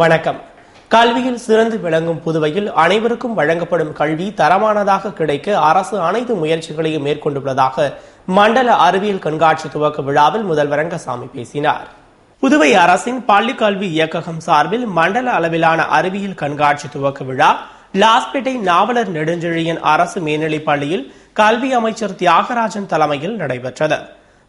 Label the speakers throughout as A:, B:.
A: வணக்கம். கல்வியில் சிறந்து விளங்கும் புதுவையில் அனைவருக்கும் வழங்கப்படும் கல்வி தரமானதாக கிடைக்க அரசு அனைத்து முயற்சிகளையும் மேற்கொண்டுள்ளதாக மண்டல அறிவியல் கண்காட்சி துவக்க விழாவில் முதல்வர் ரங்கசாமி பேசினார். புதுவை அரசின் பள்ளிக் கல்வி இயக்ககம் சார்பில் மண்டல அளவிலான அறிவியல் கண்காட்சி துவக்க விழா லாஸ்பேட்டை நாவலர் நெடுஞ்செழியன் அரசு மேல்நிலைப் பள்ளியில் கல்வி அமைச்சர் தியாகராஜன் தலைமையில் நடைபெற்றது.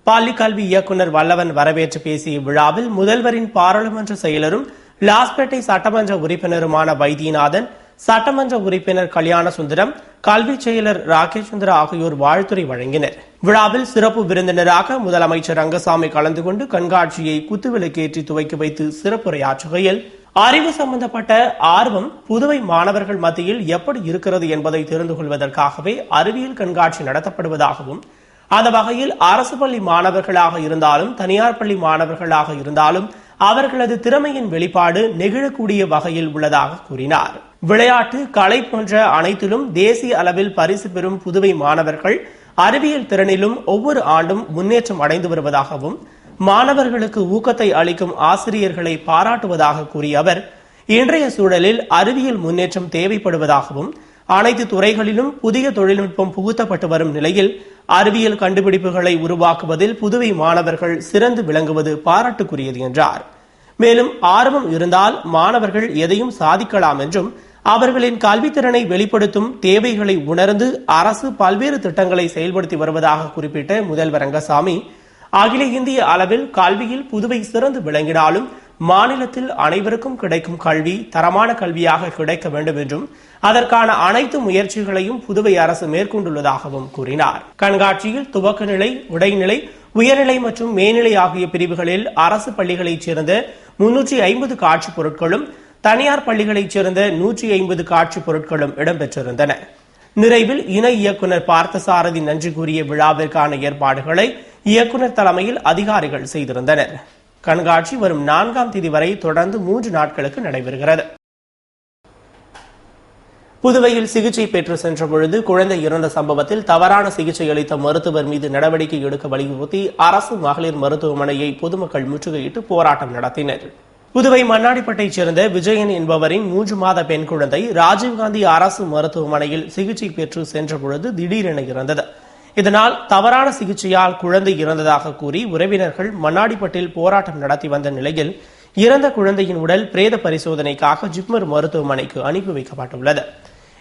A: பள்ளிக் கல்வி இயக்குநர் வல்லவன் வரவேற்று பேசிய விழாவில் முதல்வரின் பாராளுமன்ற செயலரும் லாஸ்பேட்டை சட்டமன்ற உறுப்பினருமான வைத்தியநாதன், சட்டமன்ற உறுப்பினர் கல்யாண சுந்தரம், கல்வி செயலர் ராகேஷ் சந்திரா ஆகியோர் வாழ்த்துரை வழங்கினர். விழாவில் சிறப்பு விருந்தினராக முதலமைச்சர் ரங்கசாமி கலந்து கொண்டு கண்காட்சியை குத்துவிளக்கேற்றி துவக்கி வைத்து சிறப்புரையாற்றுகையில், அறிவு சம்பந்தப்பட்ட ஆர்வம் புதுவை மாணவர்கள் மத்தியில் எப்படி இருக்கிறது என்பதை தெரிந்து கொள்வதற்காகவே அறிவியல் கண்காட்சி நடத்தப்படுவதாகவும், அந்த வகையில் அரசு பள்ளி மாணவர்களாக இருந்தாலும் தனியார் பள்ளி மாணவர்களாக இருந்தாலும் அவர்களது திறமையின் வெளிப்பாடு நெகிழக்கூடிய வகையில் உள்ளதாக கூறினார். விளையாட்டு, கலை போன்ற அனைத்திலும் தேசிய அளவில் பரிசு பெறும் புதுவை மாணவர்கள் அறிவியல் திறனிலும் ஒவ்வொரு ஆண்டும் முன்னேற்றம் அடைந்து வருவதாகவும், மாணவர்களுக்கு ஊக்கத்தை அளிக்கும் ஆசிரியர்களை பாராட்டுவதாக கூறிய அவர், இன்றைய சூழலில் அறிவியல் முன்னேற்றம் தேவைப்படுவதாகவும், அனைத்து துறைகளிலும் புதிய தொழில்நுட்பம் புகுத்தப்பட்டு வரும் நிலையில் அறிவியல் கண்டுபிடிப்புகளை உருவாக்குவதில் புதுவை மாணவர்கள் சிறந்து விளங்குவது பாராட்டுக்குரியது என்றார். மேலும் ஆர்வம் இருந்தால் மாணவர்கள் எதையும் சாதிக்கலாம் என்றும், அவர்களின் கல்வித்திறனை வெளிப்படுத்தும் தேவைகளை உணர்ந்து அரசு பல்வேறு திட்டங்களை செயல்படுத்தி வருவதாக குறிப்பிட்ட முதல்வர் ரங்கசாமி, அகில இந்திய அளவில் கல்வியில் புதுவை சிறந்து விளங்கினாலும் மாநிலத்தில் அனைவருக்கும் கிடைக்கும் கல்வி தரமான கல்வியாக கிடைக்க வேண்டும் என்றும், அதற்கான அனைத்து முயற்சிகளையும் புதுவை அரசு மேற்கொண்டுள்ளதாகவும் கூறினார். கண்காட்சியில் துவக்க நிலை, உடைநிலை, உயர்நிலை மற்றும் மேல்நிலை ஆகிய பிரிவுகளில் அரசு பள்ளிகளைச் சேர்ந்த 350 காட்சி பொருட்களும், தனியார் பள்ளிகளைச் சேர்ந்த 150 காட்சி பொருட்களும் இடம்பெற்றிருந்தன. நிறைவில் இணை இயக்குநர் பார்த்தசாரதி நன்றி கூறிய விழாவிற்கான ஏற்பாடுகளை இயக்குநர் தலைமையில் அதிகாரிகள் செய்திருந்தனர். கண்காட்சி வரும் 4ஆம் தேதி வரை தொடர்ந்து 3 நாட்களுக்கு நடைபெறுகிறது. புதுவையில் சிகிச்சை பெற்று சென்ற பொழுது குழந்தை இறந்த சம்பவத்தில் தவறான சிகிச்சை அளித்த மருத்துவர் மீது நடவடிக்கை எடுக்க வலியுறுத்தி அரசு மகளிர் மருத்துவமனையை பொதுமக்கள் முற்றுகையிட்டு போராட்டம் நடத்தினர். புதுவை மண்ணாடிப்பட்டைச் சேர்ந்த விஜயன் என்பவரின் 3 மாத பெண் குழந்தை ராஜீவ்காந்தி அரசு மருத்துவமனையில் சிகிச்சை பெற்று சென்ற பொழுது திடீரென இறந்தது. இதனால் தவறான சிகிச்சையால் குழந்தை இறந்ததாக கூறி உறவினர்கள் மண்ணாடிப்பட்டில் போராட்டம் நடத்தி வந்த நிலையில் இறந்த குழந்தையின் உடல் பிரேத பரிசோதனைக்காக ஜிப்மர் மருத்துவமனைக்கு அனுப்பி வைக்கப்பட்டுள்ளது.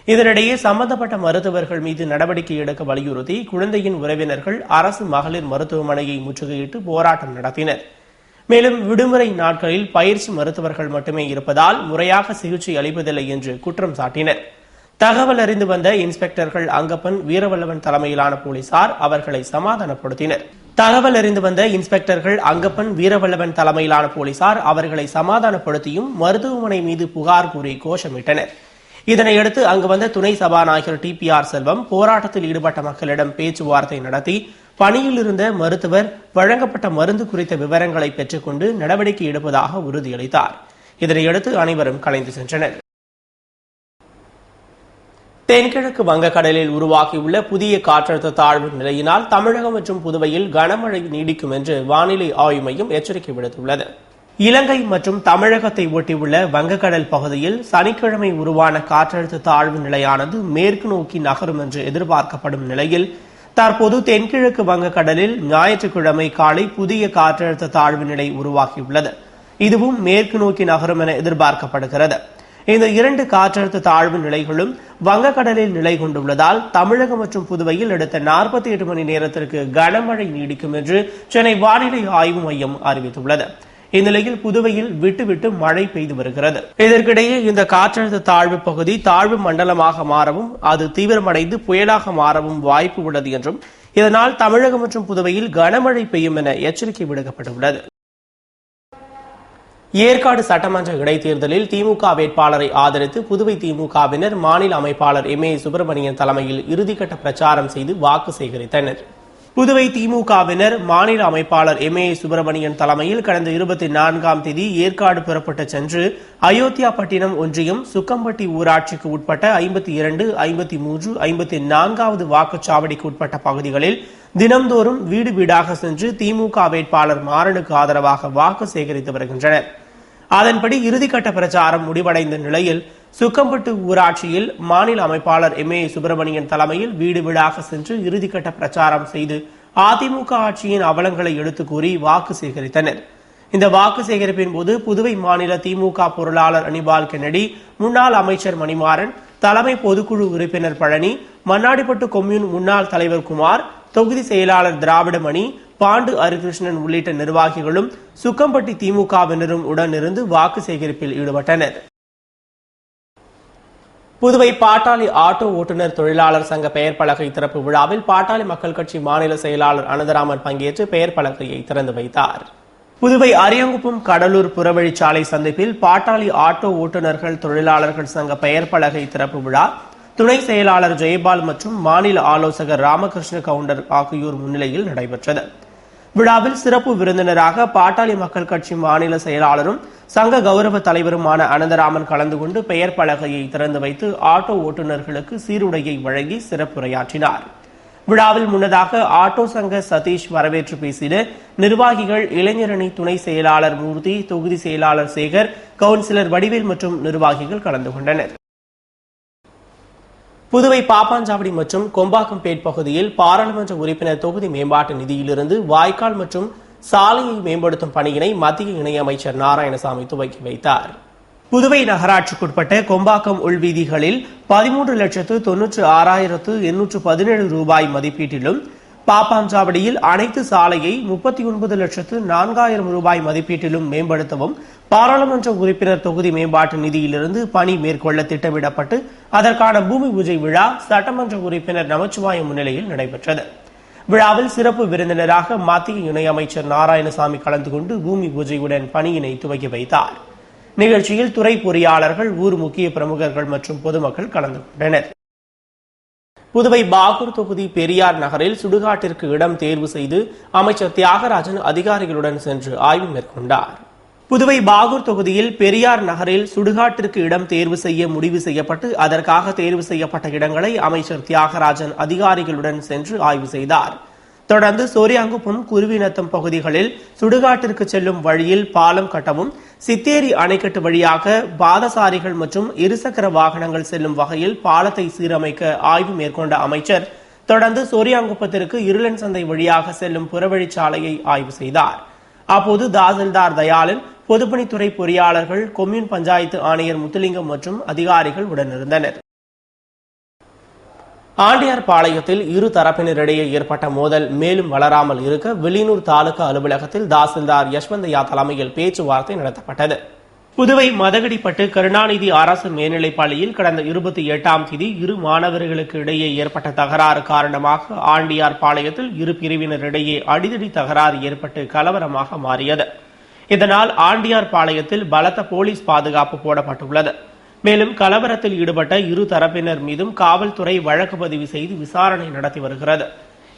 A: இதனிடையே சம்பந்தப்பட்ட மருத்துவர்கள் மீது நடவடிக்கை எடுக்க வலியுறுத்தி குழந்தையின் உறவினர்கள் அரசு மகளிர் மருத்துவமனையை முற்றுகையிட்டு போராட்டம் நடத்தினர். மேலும் விடுமுறை நாட்களில் பயிற்சி மருத்துவர்கள் மட்டுமே இருப்பதால் முறையாக சிகிச்சை அளிப்பதில்லை என்று குற்றம் சாட்டினர். தகவல் அறிந்து வந்த இன்ஸ்பெக்டர்கள் அங்கப்பன், வீரவல்லவன் தலைமையிலான போலீசார் அவர்களை சமாதானப்படுத்தினர். தகவல் அறிந்து வந்த இன்ஸ்பெக்டர்கள் அங்கப்பன், வீரவல்லவன் தலைமையிலான போலீசார் அவர்களை சமாதானப்படுத்தியும் மருத்துவமனை மீது புகார் கூறி கோஷமிட்டனர். இதனையடுத்து அங்கு வந்த துணை சபாநாயகர் TPR செல்வம் போராட்டத்தில் ஈடுபட்ட மக்களிடம் பேச்சுவார்த்தை நடத்தி பணியில் இருந்த மருத்துவர் வழங்கப்பட்ட மருந்து குறித்த விவரங்களை பெற்றுக்கொண்டு நடவடிக்கை எடுப்பதாக உறுதியளித்தார். இதனையடுத்து அனைவரும் கலைந்து சென்றனர். தென்கிழக்கு வங்கக்கடலில் உருவாகியுள்ள புதிய காற்றழுத்த தாழ்வு நிலையினால் தமிழகம் மற்றும் புதுவையில் கனமழை நீடிக்கும் என்று வானிலை ஆய்வு மையம் எச்சரிக்கை விடுத்துள்ளது. இலங்கை மற்றும் தமிழகத்தை ஒட்டியுள்ள வங்கக்கடல் பகுதியில் சனிக்கிழமை உருவான காற்றழுத்த தாழ்வு நிலையானது மேற்கு நோக்கி நகரும் என்று எதிர்பார்க்கப்படும் நிலையில் தற்போது தென்கிழக்கு வங்கக்கடலில் ஞாயிற்றுக்கிழமை காலை புதிய காற்றழுத்த தாழ்வு நிலை உருவாகியுள்ளது. இதுவும் மேற்கு நோக்கி நகரும் என எதிர்பார்க்கப்படுகிறது. இந்த 2 காற்றழுத்த தாழ்வு நிலைகளும் வங்கக்கடலில் நிலை கொண்டுள்ளதால் தமிழகம் மற்றும் புதுவையில் அடுத்த 48 மணி நேரத்திற்கு கனமழை நீடிக்கும் என்று சென்னை வானிலை ஆய்வு மையம் அறிவித்துள்ளது. இந்நிலையில் புதுவையில் விட்டு மழை பெய்து வருகிறது. இதற்கிடையே இந்த காற்றழுத்த தாழ்வு பகுதி தாழ்வு மண்டலமாக மாறவும் அது தீவிரமடைந்து புயலாக மாறவும் வாய்ப்பு உள்ளது என்றும், இதனால் தமிழகம் மற்றும் புதுவையில் கனமழை பெய்யும் என எச்சரிக்கை விடுக்கப்பட்டுள்ளது. ஏற்காடு சட்டமன்ற இடைத்தேர்தலில் திமுக வேட்பாளரை ஆதரித்து புதுவை திமுகவினர் மாநில அமைப்பாளர் MA சுப்பிரமணியன் தலைமையில் இறுதிக்கட்ட பிரச்சாரம் செய்து வாக்கு சேகரித்தனர். புதுவை திமுகவினர் மாநில அமைப்பாளர் MA சுப்பிரமணியன் தலைமையில் கடந்த 24ஆம் தேதி ஏற்காடு புறப்பட்டு சென்று அயோத்தியாபட்டினம் ஒன்றியம் சுக்கம்பட்டி ஊராட்சிக்கு உட்பட்ட 52, 53, 54வது வாக்குச்சாவடிக்கு உட்பட்ட பகுதிகளில் தினம்தோறும் வீடு வீடாக சென்று திமுக வேட்பாளர் மாறனுக்கு ஆதரவாக வாக்கு சேகரித்து வருகின்றனர். அதன்படி இறுதிக்கட்ட பிரச்சாரம் முடிவடைந்த நிலையில் சுக்கம்பட்டு ஊராட்சியில் மாநில அமைப்பாளர் MA சுப்பிரமணியன் தலைமையில் வீடு வீடாக சென்று இறுதிக்கட்ட பிரச்சாரம் செய்து அதிமுக ஆட்சியின் அவலங்களை எடுத்துக் கூறி வாக்கு சேகரித்தனர். இந்த வாக்கு சேகரிப்பின் போது புதுவை மாநில திமுக பொருளாளர் அனிபால் கென்னடி, முன்னாள் அமைச்சர் மணிமாறன், தலைமை பொதுக்குழு உறுப்பினர் பழனி, மண்ணாடிப்பட்டு கொம்யூன் முன்னாள் தலைவர் குமார், தொகுதி செயலாளர் திராவிடமணி, பாண்டு ஹரிகிருஷ்ணன் உள்ளிட்ட நிர்வாகிகளும் சுக்கம்பட்டி திமுகவினரும் உடனிருந்து வாக்கு சேகரிப்பில் ஈடுபட்டனர். புதுவை பாட்டாளி ஆட்டோ ஓட்டுநர் தொழிலாளர் சங்க பெயர் பலகை திறப்பு விழாவில் பாட்டாளி மக்கள் கட்சி மாநில செயலாளர் அனந்தராமன் பங்கேற்று பெயர் பலகையை திறந்து வைத்தார். புதுவை அரியாங்குப்பம் கடலூர் புறவழிச்சாலை சந்திப்பில் பாட்டாளி ஆட்டோ ஓட்டுநர்கள் தொழிலாளர்கள் சங்க பெயர் பலகை திறப்பு விழா துணை செயலாளர் ஜெயபால் மற்றும் மாநில ஆலோசகர் ராமகிருஷ்ண கவுண்டர் ஆகியோர் முன்னிலையில் நடைபெற்றது. விழாவில் சிறப்பு விருந்தினராக பாட்டாளி மக்கள் கட்சி மாநில செயலாளரும் சங்க கௌரவ தலைவருமான அனந்தராமன் கலந்து கொண்டு பெயர் பலகையை திறந்து வைத்து ஆட்டோ ஓட்டுநர்களுக்கு சீருடையை வழங்கி சிறப்புரையாற்றினார். விழாவில் முன்னதாக ஆட்டோ சங்க சதீஷ் வரவேற்று பேசின. நிர்வாகிகள், இளைஞரணி துணை செயலாளர் மூர்த்தி, தொகுதி செயலாளர் சேகர், கவுன்சிலர் வடிவேல் மற்றும் நிர்வாகிகள் கலந்து கொண்டனர். புதுவை பாப்பாஞ்சாவடி மற்றும் கொம்பாக்கம்பேட் பகுதியில் பாராளுமன்ற உறுப்பினர் தொகுதி மேம்பாட்டு நிதியிலிருந்து வாய்க்கால் மற்றும் சாலையை மேம்படுத்தும் பணியினை மத்திய இணையமைச்சர் நாராயணசாமி துவக்கி வைத்தார். புதுவை நகராட்சிக்குட்பட்ட கொம்பாக்கம் உள்வீதிகளில் 13,96,817 ரூபாய் மதிப்பீட்டிலும், பாப்பாஞ்சாவடியில் அனைத்து சாலையை 39,04,000 ரூபாய் மதிப்பீட்டிலும் மேம்படுத்தவும் பாராளுமன்ற உறுப்பினர் தொகுதி மேம்பாட்டு நிதியிலிருந்து பணி மேற்கொள்ள திட்டமிடப்பட்டு அதற்கான பூமி பூஜை விழா சட்டமன்ற உறுப்பினர் நமச்சிவாயம் முன்னிலையில் நடைபெற்றது. விழாவில் சிறப்பு விருந்தினராக மத்திய இணையமைச்சர் நாராயணசாமி கலந்து கொண்டு பூமி பூஜையுடன் பணியினை துவக்கி வைத்தார். நிகழ்ச்சியில் துறை பொறியாளர்கள், ஊர் முக்கிய பிரமுகர்கள் மற்றும் பொதுமக்கள் கலந்து கொண்டனர். புதுவை பாகூர் தொகுதி பெரியார் நகரில் சுடுகாட்டிற்கு இடம் தேர்வு செய்து அமைச்சர் தியாகராஜன் அதிகாரிகளுடன் சென்று ஆய்வு மேற்கொண்டார். புதுவை பாகூர் தொகுதியில் பெரியார் நகரில் சுடுகாட்டிற்கு இடம் தேர்வு செய்ய முடிவு செய்யப்பட்டு அதற்காக தேர்வு செய்யப்பட்ட இடங்களை அமைச்சர் தியாகராஜன் அதிகாரிகளுடன் சென்று ஆய்வு செய்தார். தொடர்ந்து சோரியாங்குப்பம், குருவிநத்தம் பகுதிகளில் சுடுகாட்டிற்கு செல்லும் வழியில் பாலம் கட்டவும், சித்தேரி அணைக்கட்டு வழியாக பாதசாரிகள் மற்றும் இருசக்கர வாகனங்கள் செல்லும் வகையில் பாலத்தை சீரமைக்க ஆய்வு மேற்கொண்ட அமைச்சர் தொடர்ந்து சோரியாங்குப்பத்திற்கு இருளன் சந்தை வழியாக செல்லும் புறவழிச்சாலையை ஆய்வு செய்தார். அப்போது தாசில்தார் தயாளன், பொதுப்பணித்துறை பொறியாளர்கள், கொம்யூன் பஞ்சாயத்து ஆணையர் முத்துலிங்கம் மற்றும் அதிகாரிகள் உடனிருந்தனர். ஆண்டியார்பாளையத்தில் இரு தரப்பினரிடையே ஏற்பட்ட மோதல் மேலும் வளராமல் இருக்க வில்லியனூர் தாலுகா அலுவலகத்தில் தாசில்தார் யஷ்வந்தையா தலைமையில் பேச்சுவார்த்தை நடத்தப்பட்டது. புதுவை மதகடிப்பட்டு கருணாநிதி அரசு மேல்நிலைப் பள்ளியில் கடந்த 28ஆம் தேதி இரு மாணவர்களுக்கு இடையே ஏற்பட்ட தகராறு காரணமாக ஆண்டியார்பாளையத்தில் இரு பிரிவினரிடையே அடிதடி தகராறு ஏற்பட்டு கலவரமாக மாறியது. இதனால் ஆண்டியார்பாளையத்தில் பலத்த போலீஸ் பாதுகாப்பு போடப்பட்டுள்ளது. மேலும் கலவரத்தில் ஈடுபட்ட இரு தரப்பினர் மீதும் காவல்துறை வழக்கு பதிவு செய்து விசாரணை நடத்தி வருகிறது.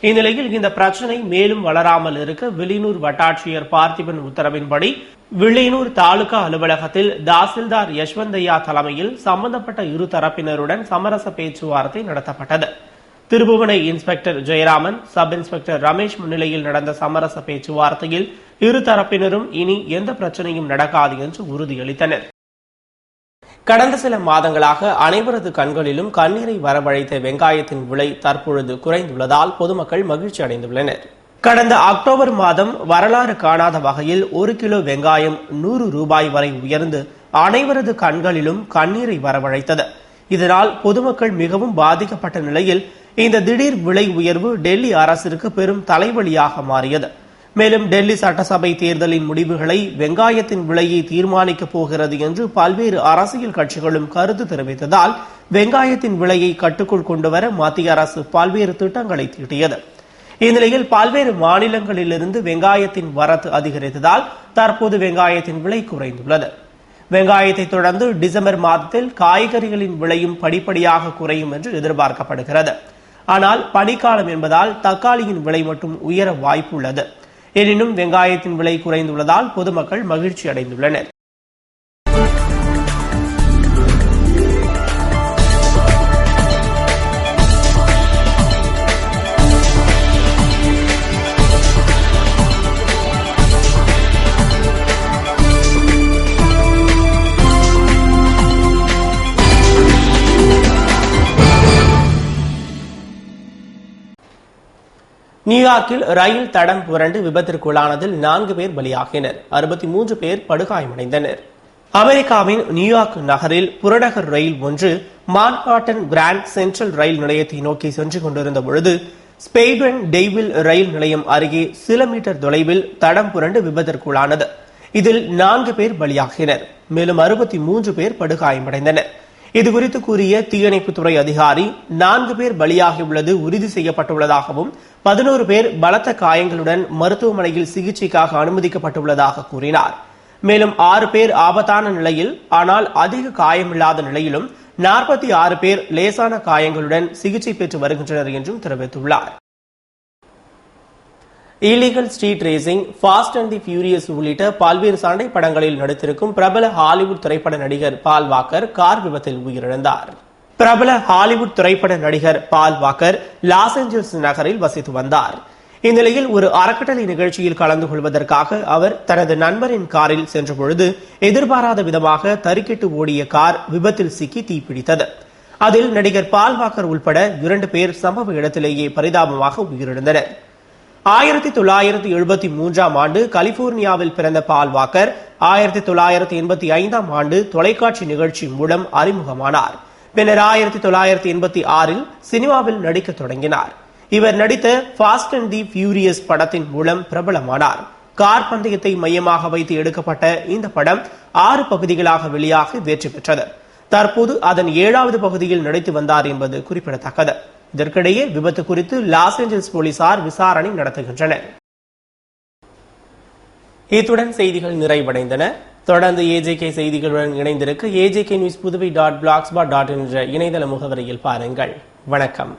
A: இந்நிலையில் இந்த பிரச்சினை மேலும் வளராமல் இருக்க வில்லியனூர் வட்டாட்சியர் பார்த்திபன் உத்தரவின்படி வில்லியனூர் தாலுகா அலுவலகத்தில் தாசில்தார் யஷ்வந்தையா தலைமையில் சம்பந்தப்பட்ட இரு தரப்பினருடன் சமரச பேச்சுவார்த்தை நடத்தப்பட்டது. Thirubuvanai inspector Jayaraman, sub inspector Ramesh முன்னிலையில் நடந்த சமரச பேச்சுவார்த்தையில் இரு தரப்பினரும் இனி எந்த பிரச்சனையும் நடக்காது என்று உறுதியளித்தனர். கடந்த சில மாதங்களாக அனைவரது கண்களிலும் கண்ணீரை வரவழைத்த வெங்காயத்தின் விலை தற்பொழுது குறைந்துள்ளதால் பொதுமக்கள் மகிழ்ச்சி அடைந்துள்ளனர். கடந்த அக்டோபர் மாதம் வரலாறு காணாத வகையில் 1 கிலோ வெங்காயம் 100 ரூபாய் வரை உயர்ந்து அனைவரது கண்களிலும் கண்ணீரை வரவழைத்தது. இதனால் பொதுமக்கள் மிகவும் பாதிக்கப்பட்ட நிலையில் இந்த திடீர் விலை உயர்வு டெல்லி அரசிற்கு பெரும் தலைவலியாக மாறியது. மேலும் டெல்லி சட்டசபை தேர்தலின் முடிவுகளை வெங்காயத்தின் விலையை தீர்மானிக்கப் போகிறது என்று பல்வேறு அரசியல் கட்சிகளும் கருத்து தெரிவித்ததால் வெங்காயத்தின் விலையை கட்டுக்குள் கொண்டுவர மத்திய அரசு பல்வேறு திட்டங்களை தீட்டியது. இந்நிலையில் பல்வேறு மாநிலங்களிலிருந்து வெங்காயத்தின் வரத்து அதிகரித்ததால் தற்போது வெங்காயத்தின் விலை குறைந்துள்ளது. வெங்காயத்தை தொடர்ந்து டிசம்பர் மாதத்தில் காய்கறிகளின் விலையும் படிப்படியாக குறையும் என்று எதிர்பார்க்கப்படுகிறது. ஆனால் பனிக்காலம் என்பதால் தக்காளியின் விலை மட்டும் உயர வாய்ப்புள்ளது. எனினும் வெங்காயத்தின் விலை குறைந்துள்ளதால் பொதுமக்கள் மகிழ்ச்சி அடைந்துள்ளனர். நியூயார்க்கில் ரயில் தடம் புரண்டு விபத்திற்குள்ளானதில் 4 பேர் பலியாகினர். 63 பேர் படுகாயமடைந்தனர். அமெரிக்காவின் நியூயார்க் நகரில் புறநகர் ரயில் ஒன்று மான்ஹாட்டன் கிராண்ட் சென்ட்ரல் ரயில் நிலையத்தை நோக்கி சென்று கொண்டிருந்த பொழுது ஸ்பெய்டன் டெய்வில் ரயில் நிலையம் அருகே சில மீட்டர் தொலைவில் தடம் புரண்டு விபத்திற்குள்ளானது. இதில் 4 பேர் பலியாகினர். மேலும் 63 பேர் படுகாயமடைந்தனர். இதுகுறித்து கூறிய தீயணைப்புத்துறை அதிகாரி 4 பேர் பலியாகியுள்ளது உறுதி செய்யப்பட்டுள்ளதாகவும் 11 பேர் பலத்த காயங்களுடன் மருத்துவமனையில் சிகிச்சைக்காக அனுமதிக்கப்பட்டுள்ளதாக கூறினார். மேலும் 6 பேர் ஆபத்தான நிலையில் ஆனால் அதிக காயமில்லாத நிலையிலும் 46 பேர் லேசான காயங்களுடன் சிகிச்சை பெற்று வருகின்றனர் என்றும் தெரிவித்துள்ளார். Illegal street racing, fast and the furious உள்ளிட்ட பல்வேறு சண்டை படங்களில் நடித்திருக்கும் பிரபல ஹாலிவுட் திரைப்பட நடிகர் பால் வாக்கர் கார் விபத்தில் உயிரிழந்தார். பிரபல ஹாலிவுட் திரைப்பட நடிகர் பால் வாக்கர் லாஸ் ஏஞ்சல்ஸ் நகரில் வசித்து வந்தார். இந்நிலையில் ஒரு அறக்கட்டளை நிகழ்ச்சியில் கலந்து கொள்வதற்காக அவர் தனது நண்பரின் காரில் சென்றபொழுது எதிர்பாராத விதமாக தறிக்கெட்டு ஓடிய கார் விபத்தில் சிக்கி தீப்பிடித்தது. அதில் நடிகர் பால் வாக்கர் உள்பட 2 பேர் சம்பவ இடத்திலேயே பரிதாபமாக உயிரிழந்தனர். 1973ஆம் ஆண்டு கலிபோர்னியாவில் பிறந்த பால் வாக்கர் 1985ஆம் ஆண்டு தொலைக்காட்சி நிகழ்ச்சி மூலம் அறிமுகமானார். பின்னர் 1986இல் சினிமாவில் நடிக்க தொடங்கினார். இவர் நடித்த ஃபாஸ்ட் அண்ட் தி ஃபியூரியஸ் படத்தின் மூலம் பிரபலமானார். கார் பந்தயத்தை மையமாக வைத்து எடுக்கப்பட்ட இந்த படம் 6 பகுதிகளாக வெளியாகி வெற்றி பெற்றது. தற்போது அதன் 7வது பகுதியில் நடித்து வந்தார் என்பது குறிப்பிடத்தக்கது. இதற்கிடையே விபத்து குறித்து லாஸ் ஏஞ்சல்ஸ் போலீசார் விசாரணை நடத்துகின்றனர். இத்துடன் செய்திகள் நிறைவடைந்தன. தொடர்ந்து ஏஜேகே செய்திகளுடன் இணைந்திருக்க AJK News Puduvai.blogspot.in என்ற இணையதள முகவரியில் பாருங்கள். வணக்கம்.